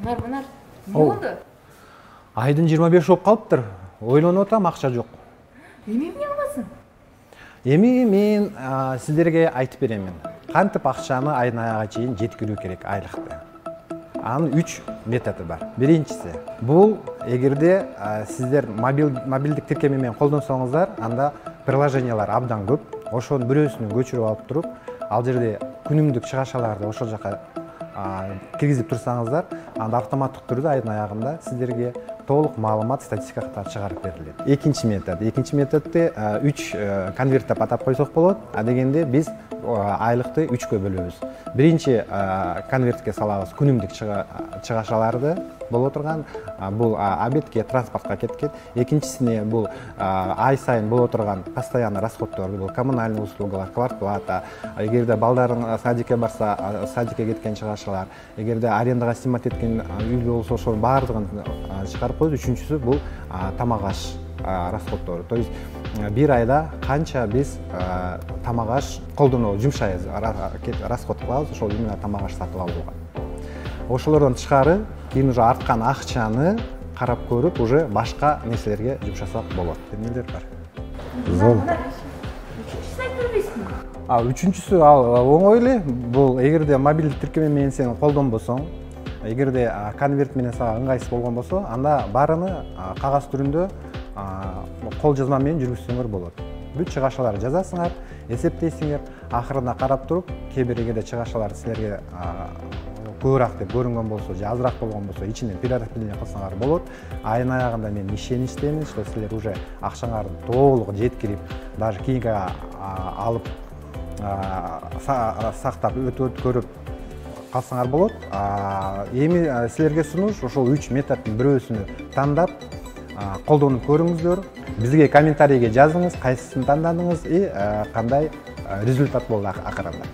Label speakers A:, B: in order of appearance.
A: Мынар, не болду?
B: Айдын 25 болуп калыптыр. Ойлонуп атам, акча жок.
A: Эми эмне кыласың?
B: Эми мен сиздерге айтып беремин. Кантип акчаны айдын аягына чейин жеткирүү керек айлыкты. Анын 3 методу бар. Биринчиси, бул эгерде сиздер мобилдик тиркеме менен колдонсоңуздар, анда приложениялар абдан көп. Ошонун бирөөсүнү көчүрүп алып туруп, ал жерде күнүмдүк чыгашаларды ошол жака киргизип турсаңыздар, анда автоматтык түрдө айдын аягында сиздерге толук маалымат, статистика катары чыгарып берилет. Экинчи методду 3 конверт деп атап койсок болот. А дегенде биз айлыкты 3кө бөлөбүз. Биринчи конвертке салабыз күнүмдүк чыгашаларды боло турган, бул обедке, транспортко кеткен. Экинчисине бул ай сайын боло турган постоянный расходдор, бул коммунальный услугалар, квартплата. Эгерде балдарың садикке барса, садикке кеткен чыгашалар. Эгерде арендага снимать эткен үй болсо, ошонун баардыгын чыгарып коебуз. Үчүнчүсү бул тамак аш расходдору. То есть бир айда канча биз тамак аш колдонобуз, жумшайбыз, расход кылабыз, ошол именно тамак аш сатып алууга. Ошолордон тышкары кийин уже арткан акчаны карап көрүп, уже башка нерселерге жумшасак болот. Эмнелер бар?
A: Үчүнчүсүн айтып бербейсиңби?
B: Үчүнчүсү оңой эле. Бул эгерде мобилдик тиркеме менен сен колдонбосоң, эгерде конверт менен сага ыңгайсыз болгон болсо, анда баарыны кагаз түрүндө кол жазма менен жүргүзсөңөр болот. Бүт чыгашаларды жазасыңар, эсептейсиңер, акырына карап туруп, кээ бир эгерде чыгашалар силерге көбүрөөк деп көрүнгөн болсо, же азыраак болгон болсо, ичинен перераспределение кылсаңар болот. Айдын аягында мен ишеничтемин, что силер уже акчаңарды толук жеткирип, даже кийинге алып сактап өткөрүп калсаңар болот. Эми силерге сунуш ошол 3 методдун бирөөсүнү тандап колдонуп көрүңүздөр. Бизге комментарийге жазыңыз, кайсысын тандадыңыз и кандай результат болду акырында.